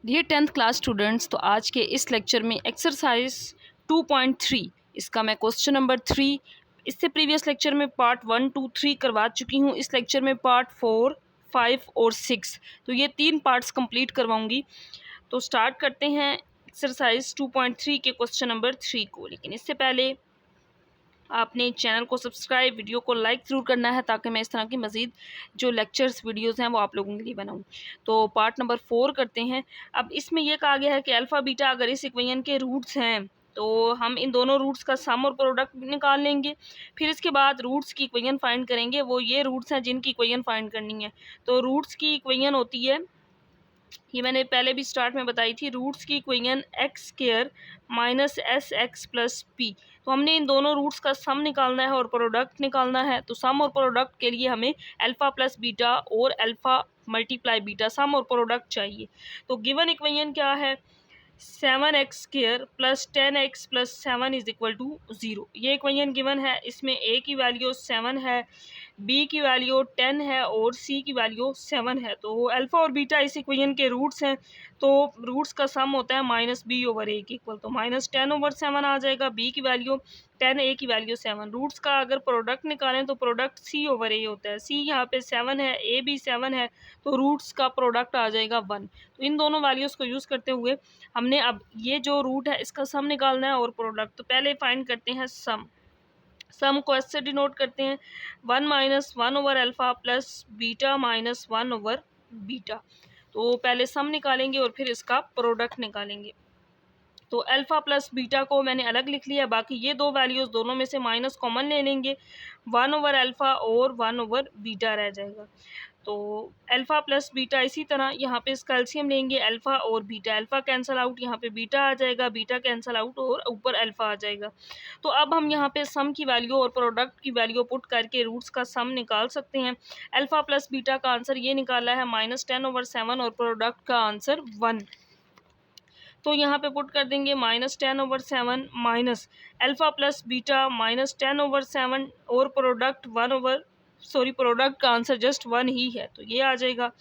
Dear 10th class students, तो आज के इस लेक्चर में एक्सरसाइज 2.3 इसका मैं क्वेश्चन नंबर 3 इससे प्रीवियस लेक्चर में पार्ट 1, 2, 3 करवा चुकी हूँ। इस लेक्चर में पार्ट 4, 5 और 6, तो ये 3 पार्ट्स कंप्लीट करवाऊंगी। तो स्टार्ट करते हैं एक्सरसाइज 2.3 के क्वेश्चन नंबर 3 को। लेकिन इससे पहले आपने चैनल को सब्सक्राइब, वीडियो को लाइक ज़रूर करना है ताकि मैं इस तरह की मज़ीद जो लेक्चर्स वीडियोस हैं वो आप लोगों के लिए बनाऊं। तो पार्ट नंबर 4 करते हैं। अब इसमें यह कहा गया है कि अल्फ़ा बीटा अगर इस इक्वेशन के रूट्स हैं तो हम इन दोनों रूट्स का सम और प्रोडक्ट निकाल लेंगे। फिर इसके बाद रूट्स की इक्वेशन फाइंड करेंगे। वो ये रूट्स हैं जिनकी इक्वेशन फाइंड करनी है। तो रूट्स की इक्वेशन होती है, ये मैंने पहले भी स्टार्ट में बताई थी, रूट्स की equation x square minus s x plus P. तो हमने इन दोनों रूट्स का सम निकालना है और प्रोडक्ट निकालना है। तो सम और प्रोडक्ट के लिए हमें अल्फ़ा प्लस बीटा और अल्फ़ा मल्टीप्लाई बीटा सम और प्रोडक्ट चाहिए। तो गिवन इक्वेशन क्या है, 7x square plus 10x plus 7 is equal to 0। ये इक्वेशन गिवन है। इसमें a की वैल्यू 7 है, b की वैल्यू 10 है और c की वैल्यू 7 है। तो अल्फ़ा और बीटा इस इक्वेशन के रूट्स हैं। तो रूट्स का सम होता है माइनस बी ओवर ए की इक्वल। तो माइनस 10 ओवर 7 आ जाएगा, b की वैल्यू 10, a की वैल्यू 7। रूट्स का अगर प्रोडक्ट निकालें तो प्रोडक्ट c ओवर a होता है। c यहाँ पे 7 है, a भी 7 है, तो रूट्स का प्रोडक्ट आ जाएगा 1। तो इन दोनों वैल्यूज़ को यूज़ करते हुए हमने अब ये जो रूट है इसका सम निकालना है और प्रोडक्ट। तो पहले फाइंड करते हैं सम। सम को ऐसे डिनोट करते हैं 1 minus 1 over alpha plus beta minus 1 over beta. तो पहले सम निकालेंगे और फिर इसका प्रोडक्ट निकालेंगे। तो अल्फ़ा प्लस बीटा को मैंने अलग लिख लिया, बाकी ये दो वैल्यूज़ दोनों में से माइनस कॉमन ले लेंगे, 1 ओवर अल्फ़ा और 1 ओवर बीटा रह जाएगा। तो अल्फ़ा प्लस बीटा, इसी तरह यहाँ पे इसका एलसीएम लेंगे, अल्फ़ा और बीटा, अल्फ़ा कैंसिल आउट, यहाँ पे बीटा आ जाएगा, बीटा कैंसिल आउट और ऊपर अल्फ़ा आ जाएगा। तो अब हम यहाँ पे सम की वैल्यू और प्रोडक्ट की वैल्यू पुट करके रूट्स का सम निकाल सकते हैं। अल्फ़ा प्लस बीटा का आंसर ये निकाला है -10 ओवर 7 और प्रोडक्ट का आंसर 1। तो यहाँ पे पुट कर देंगे -10 over 7 minus alpha plus beta -10 over 7 और प्रोडक्ट 1 ओवर, सॉरी प्रोडक्ट का आंसर जस्ट 1 ही है। तो ये आ जाएगा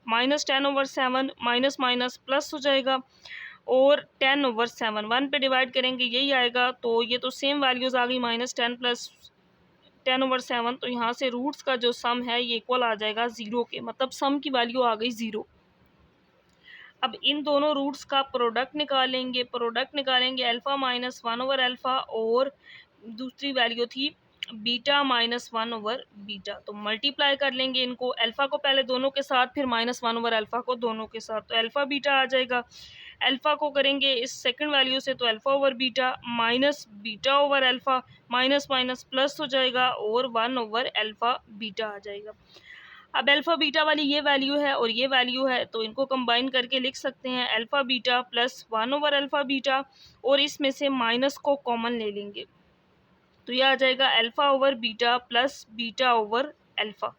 -10 ओवर 7 माइनस माइनस प्लस हो जाएगा और 10 ओवर 7 1 पे डिवाइड करेंगे यही आएगा। तो ये तो सेम वैल्यूज़ आ गई, -10 प्लस 10 ओवर 7। तो यहाँ से रूट्स का जो सम है ये इक्वल आ जाएगा 0 के, मतलब सम की वैल्यू आ गई 0। अब इन दोनों रूट्स का प्रोडक्ट निकालेंगे। प्रोडक्ट निकालेंगे अल्फ़ा माइनस 1 ओवर अल्फ़ा और दूसरी वैल्यू थी बीटा माइनस 1 ओवर बीटा। तो मल्टीप्लाई कर लेंगे इनको, अल्फ़ा को पहले दोनों के साथ, फिर -1 ओवर अल्फ़ा को दोनों के साथ। तो अल्फ़ा बीटा आ जाएगा। अल्फ़ा को करेंगे इस सेकंड वैल्यू से, तो alpha over beta minus beta over alpha, minus minus plus हो जाएगा और 1 ओवर अल्फ़ा बीटा आ जाएगा। अब अल्फ़ा बीटा वाली ये वैल्यू है और ये वैल्यू है, तो इनको कंबाइन करके लिख सकते हैं alpha beta plus 1 over alpha beta और इसमें से माइनस को कॉमन ले लेंगे। तो ये आ जाएगा alpha over beta plus beta over alpha.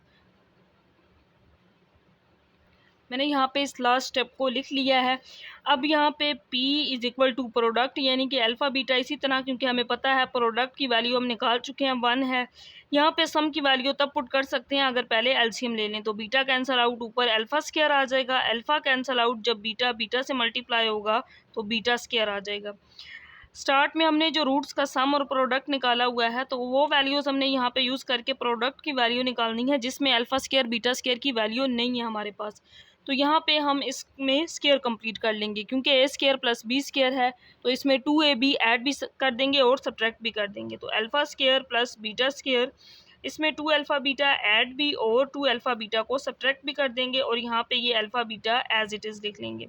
मैंने यहाँ पे इस लास्ट स्टेप को लिख लिया है। अब यहाँ पे P is equal to product, यानी कि अल्फ़ा बीटा इसी तरह, क्योंकि हमें पता है प्रोडक्ट की वैल्यू हम निकाल चुके हैं 1 है। यहाँ पे सम की वैल्यू तब पुट कर सकते हैं अगर पहले एलसीएम ले लें। तो बीटा कैंसल आउट, ऊपर अल्फ़ा स्क्वायर आ जाएगा, अल्फ़ा कैंसल आउट, जब बीटा बीटा से मल्टीप्लाई होगा तो बीटा स्क्वायर आ जाएगा। स्टार्ट में हमने जो रूट्स का सम और प्रोडक्ट निकाला हुआ है, तो वो वैल्यूज़ हमने यहाँ पे यूज़ करके प्रोडक्ट की वैल्यू निकालनी है, जिसमें अल्फ़ा स्क्वायर बीटा स्क्वायर की वैल्यू नहीं है हमारे पास। तो यहाँ पे हम इसमें स्क्वायर कंप्लीट कर लेंगे, क्योंकि ए स्क्वायर प्लस बी स्क्वायर है, तो इसमें 2ab ऐड भी कर देंगे और सब्ट्रैक्ट भी कर देंगे। तो alpha square plus beta square, इसमें 2 अल्फ़ा बीटा ऐड भी और 2 अल्फ़ा बीटा को सब्ट्रैक्ट भी कर देंगे और यहाँ पे ये alpha beta as it is लिख लेंगे।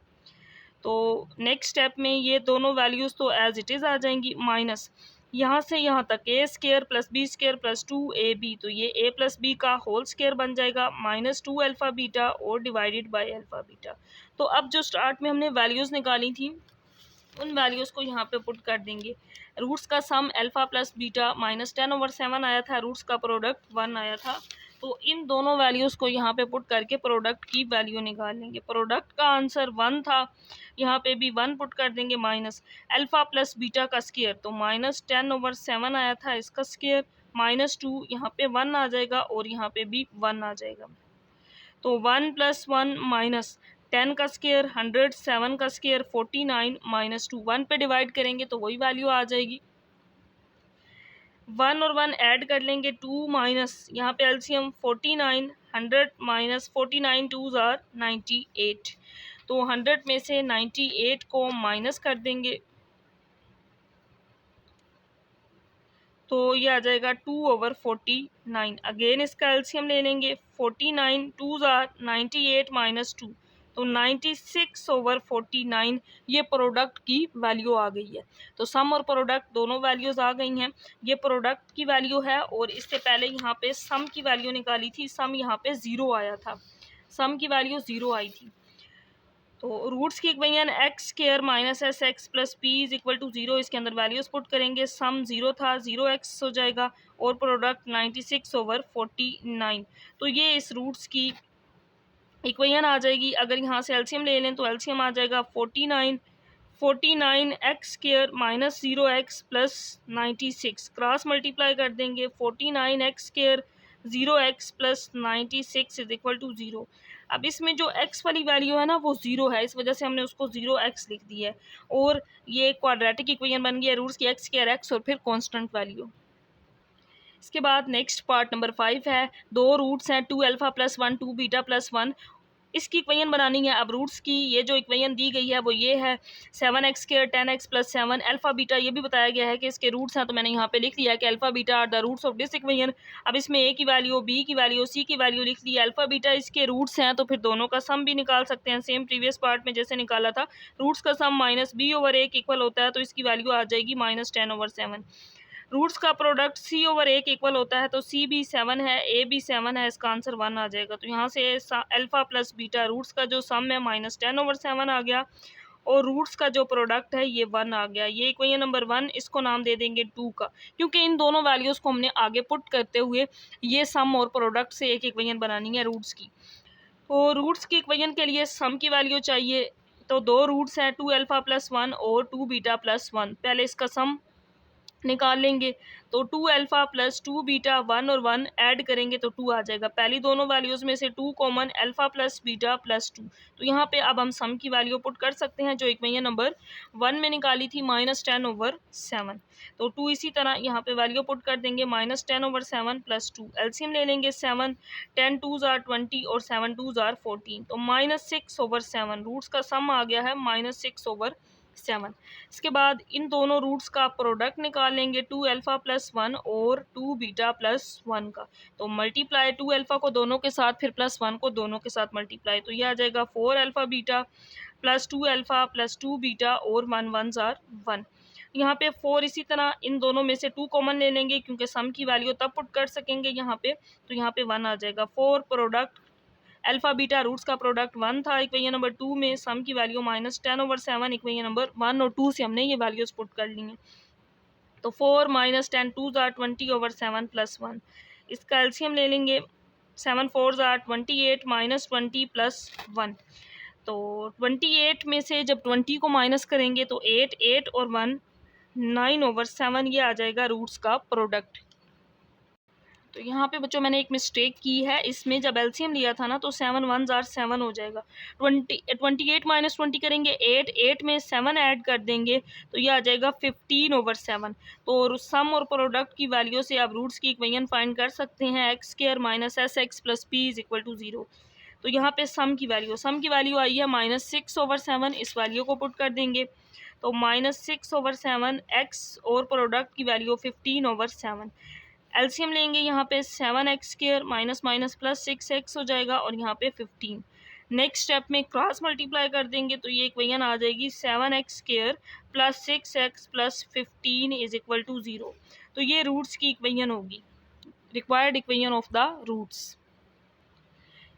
तो नेक्स्ट स्टेप में ये दोनों वैल्यूज़ तो एज इट इज़ आ जाएंगी, माइनस यहाँ से यहाँ तक A square plus B square plus 2ab, तो ये a प्लस बी का होल स्क्वायर बन जाएगा, -2 अल्फ़ा बीटा और डिवाइडेड बाय अल्फ़ा बीटा। तो अब जो स्टार्ट में हमने वैल्यूज़ निकाली थी उन वैल्यूज़ को यहाँ पे पुट कर देंगे। रूट्स का सम अल्फ़ा प्लस बीटा -10 ओवर 7 आया था, रूट्स का प्रोडक्ट 1 आया था। तो इन दोनों वैल्यूज़ को यहाँ पे पुट करके प्रोडक्ट की वैल्यू निकाल लेंगे। प्रोडक्ट का आंसर 1 था, यहाँ पे भी 1 पुट कर देंगे, माइनस अल्फ़ा प्लस बीटा का स्क्वायर, तो -10 ओवर 7 आया था, इसका स्क्वायर -2, यहाँ पे 1 आ जाएगा और यहाँ पे भी 1 आ जाएगा। तो 1 + 1 माइनस 10 का स्केयर 100, 7 का स्केयर 49 माइनस 2, 1 पे डिवाइड करेंगे तो वही वैल्यू आ जाएगी। 1 और 1 ऐड कर लेंगे, 2 माइनस यहाँ पे एलसीएम 49, 100 माइनस 49 2 आर 98। तो 100 में से 98 को माइनस कर देंगे तो ये आ जाएगा 2/49। अगेन इसका एलसीएम ले लेंगे, 49 2 आर 98 माइनस 2, तो 96/49 ये प्रोडक्ट की वैल्यू आ गई है। तो सम और प्रोडक्ट दोनों वैल्यूज़ आ गई हैं। ये प्रोडक्ट की वैल्यू है और इससे पहले यहाँ पे सम की वैल्यू निकाली थी, सम यहाँ पे 0 आया था, सम की वैल्यू 0 आई थी। तो रूट्स की equation x square minus s x plus p is equal to 0, इसके अंदर वैल्यूज पुट करेंगे, सम 0 था, 0x हो जाएगा और प्रोडक्ट 96/49। तो ये इस रूट्स की इक्वेशन आ जाएगी। अगर यहाँ से एलसीएम ले लें तो एलसीएम आ जाएगा 49 x square minus 0x plus 96, cross multiply कर देंगे, 49 x square 0x plus 96 is equal to 0। अब इसमें जो x वाली वैल्यू है ना वो 0 है, इस वजह से हमने उसको 0x लिख दिया है और ये क्वाड्रेटिक इक्वेशन बन गया रूट्स की एक्स स्क्वायर एक्स और फिर कांस्टेंट वैल्यू। इसके बाद नेक्स्ट पार्ट नंबर 5 है, दो रूट्स हैं 2 अल्फा प्लस 1 2 बीटा प्लस 1, इसकी इक्वेशन बनानी है। अब रूट्स की ये जो इक्वेशन दी गई है वो ये है 7x square 10x plus 7 alpha beta, ये भी बताया गया है कि इसके रूट्स हैं, तो मैंने यहाँ पे लिख लिया है कि alpha beta are the roots of this equation. अब इसमें a की वैल्यू, b की वैल्यू, c की वैल्यू लिख ली है, अल्फा बीटा इसके रूट्स हैं तो फिर दोनों का सम भी निकाल सकते हैं, सेम प्रीवियस पार्ट में जैसे निकाला था। रूट्स का सम माइनस b/a इक्वल होता है तो इसकी वैल्यू आ जाएगी -10/7। रूट्स का प्रोडक्ट c/1 इक्वल होता है तो c भी 7 है, a भी 7 है, इसका आंसर 1 आ जाएगा। तो यहाँ से अल्फा प्लस बीटा रूट्स का जो सम है -10/7 आ गया और रूट्स का जो प्रोडक्ट है ये 1 आ गया। ये इक्वेशन नंबर 1, इसको नाम दे देंगे 2 का, क्योंकि इन दोनों वैल्यूज़ को हमने आगे पुट करते हुए ये सम और प्रोडक्ट से एक इक्वेशन बनानी है रूट्स की। तो रूट्स की इक्वेशन के लिए सम की वैल्यू चाहिए, तो दो रूट्स हैं 2 अल्फा प्लस 1 और 2 बीटा प्लस 1, पहले इसका सम निकाल लेंगे तो 2 अल्फा प्लस 2 बीटा 1 और 1 ऐड करेंगे तो 2 आ जाएगा। पहली दोनों वैल्यूज़ में से 2 common, alpha plus beta plus 2, तो यहाँ पे अब हम सम की वैल्यू पुट कर सकते हैं जो इक्वेशन नंबर 1 में निकाली थी -10/7। तो 2 इसी तरह यहाँ पे वैल्यू पुट कर देंगे -10/7 प्लस 2, एलसीएम ले लेंगे 7, 10 2s आर 20 और 7 2s आर 14, तो -6/7 रूट्स का सम आ गया है -6/7। इसके बाद इन दोनों रूट्स का प्रोडक्ट निकाल लेंगे 2 अल्फा प्लस 1 और 2 बीटा प्लस 1 का, तो मल्टीप्लाई 2 अल्फा को दोनों के साथ फिर प्लस 1 को दोनों के साथ मल्टीप्लाई, तो ये आ जाएगा 4 alpha beta plus 2 alpha plus 2 beta और 1 1s आर 1। यहाँ पे 4 इसी तरह इन दोनों में से 2 कॉमन ले लेंगे क्योंकि सम की वैल्यू तब पुट कर सकेंगे यहाँ पे, तो यहाँ पे 1 आ जाएगा। 4 प्रोडक्ट अल्फा बीटा रूट्स का प्रोडक्ट 1 था इक्वेशन नंबर 2 में, सम की वैल्यू -10/7 इक्वेशन नंबर 1 और 2 से हमने ये वैल्यूज पुट कर ली हैं। तो 4 - 10 2s आर 20/7 प्लस 1, इसका एलसीएम ले लेंगे, 7 4s आर 28 -20 प्लस 1, तो 28 में से जब 20 को माइनस करेंगे तो 8 और 1 9/7, ये आ जाएगा रूट्स का प्रोडक्ट। तो यहाँ पे बच्चों मैंने एक मिस्टेक की है, इसमें जब एलसीएम लिया था ना तो 7 1s आर 7 हो जाएगा, 28 - 20 करेंगे 8 में 7 ऐड कर देंगे तो ये आ जाएगा 15/7। तो सम और प्रोडक्ट की वैल्यू से आप रूट्स की इक्वेशन फाइंड कर सकते हैं, x square minus s x plus p is equal to 0। तो यहाँ पे सम की वैल्यू आई है -6/7, इस वैल्यू को पुट कर देंगे तो -6/7 एक्स और प्रोडक्ट की वैल्यू 15/7। एलसीएम लेंगे यहाँ पे 7x square minus minus plus 6x हो जाएगा और यहाँ पे 15। नेक्स्ट स्टेप में क्रॉस मल्टीप्लाई कर देंगे तो ये इक्वेशन आ जाएगी 7x square plus 6x plus 15 is equal to 0। तो ये रूट्स की इक्वेशन होगी, required equation of the roots.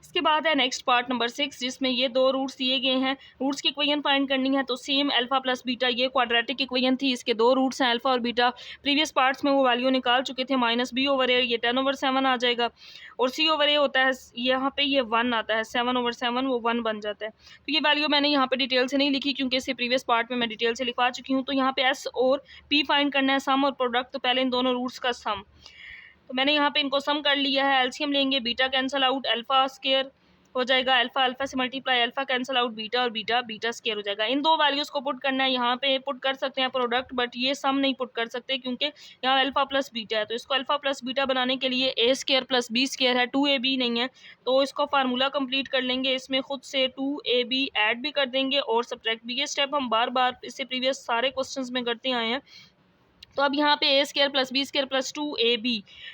इसके बाद है नेक्स्ट पार्ट नंबर 6, जिसमें ये दो रूट्स दिए गए हैं, रूट्स की इक्वेशन फाइंड करनी है। तो सेम अल्फा प्लस बीटा, ये क्वाड्रेटिक इक्वेशन थी, इसके दो रूट्स हैं अल्फा और बीटा, प्रीवियस पार्ट्स में वो वैल्यू निकाल चुके थे, -b/a ये 10/7 आ जाएगा और c/a होता है यहाँ पे ये 1 आता है, 7/7 वो 1 बन जाता है। तो ये वैल्यू मैंने यहाँ पे डिटेल से नहीं लिखी क्योंकि इससे प्रीवियस पार्ट में मैं डिटेल से लिखवा चुकी हूँ। तो यहाँ पे s और p फाइंड करना है, सम और प्रोडक्ट, तो पहले इन दोनों रूट्स का सम, तो मैंने यहाँ पे इनको सम कर लिया है। एलसीएम लेंगे, beta cancel out, alpha square हो जाएगा अल्फा अल्फा से multiply alpha cancel out beta और बीटा बीटा स्क्वायर हो जाएगा। इन दो वैल्यूज़ को पुट करना है, यहाँ पे पुट कर सकते हैं प्रोडक्ट, बट ये सम नहीं पुट कर सकते क्योंकि यहाँ अल्फा प्लस बीटा है। तो इसको अल्फा प्लस बीटा बनाने के लिए ए स्क्वायर प्लस बी स्क्वायर है, 2ab नहीं है, तो इसको फार्मूला कंप्लीट कर लेंगे। इसमें खुद से 2ab ऐड भी कर देंगे और सब्ट्रैक्ट भी। ये स्टेप हम बार बार इससे प्रीवियस सारे क्वेश्चंस में करते आए हैं। तो अब यहाँ पे A square plus B square plus 2ab,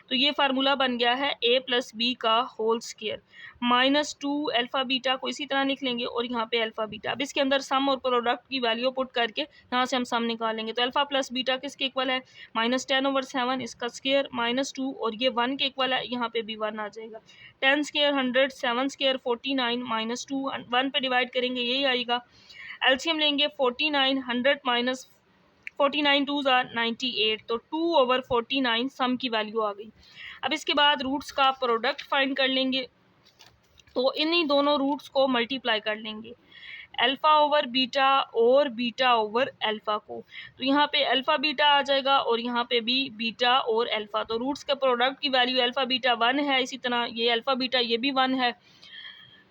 तो ये फार्मूला बन गया है a प्लस बी का whole square minus 2 alpha beta को इसी तरह लिख लेंगे और यहाँ पे अल्फा बीटा। अब इसके अंदर सम और प्रोडक्ट की वैल्यू पुट करके यहाँ से हम सम निकालेंगे। तो अल्फा प्लस बीटा किसके इक्वल है, -10/7 इसका स्क्वायर माइनस 2 और ये 1 के इक्वल है, यहाँ पे भी 1 आ जाएगा। 10 स्क्वायर 100, 7 स्क्वायर 49 माइनस 2 1 पे डिवाइड करेंगे यही आएगा। एलसीएम लेंगे 49 100 माइनस 49 2s are 98, तो 2/49 सम की वैल्यू आ गई। अब इसके बाद रूट्स का प्रोडक्ट फाइंड कर लेंगे, तो इन्हीं दोनों रूट्स को मल्टीप्लाई कर लेंगे, अल्फा ओवर बीटा और बीटा ओवर अल्फा को। तो यहाँ पे अल्फा बीटा आ जाएगा और यहाँ पे भी बीटा और अल्फा। तो रूट्स के प्रोडक्ट की वैल्यू अल्फा बीटा 1 है, इसी तरह ये अल्फा बीटा ये भी 1 है,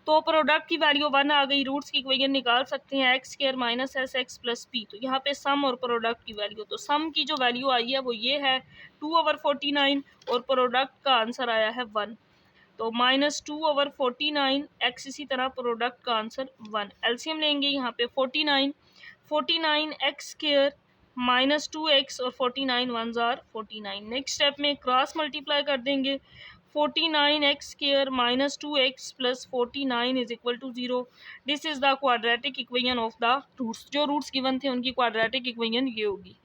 तो प्रोडक्ट की वैल्यू 1 आ गई। रूट्स की इक्वेशन निकाल सकते हैं x square minus s x plus P. तो यहाँ पे सम और प्रोडक्ट की वैल्यू, तो सम की जो वैल्यू आई है वो ये है 2/49 और प्रोडक्ट का आंसर आया है 1, तो -2/49 एक्स, इसी तरह प्रोडक्ट का आंसर 1। एलसीएम लेंगे यहाँ पे 49 एक्स स्क्वायर माइनस 2x और 49 1s are 49। नेक्स्ट स्टेप में क्रॉस मल्टीप्लाई कर देंगे, 49 x square minus 2x plus 49 is equal to 0। This is the quadratic equation of the roots. जो रूट्स गिवन थे उनकी क्वाड्रेटिक इक्वेशन ये होगी।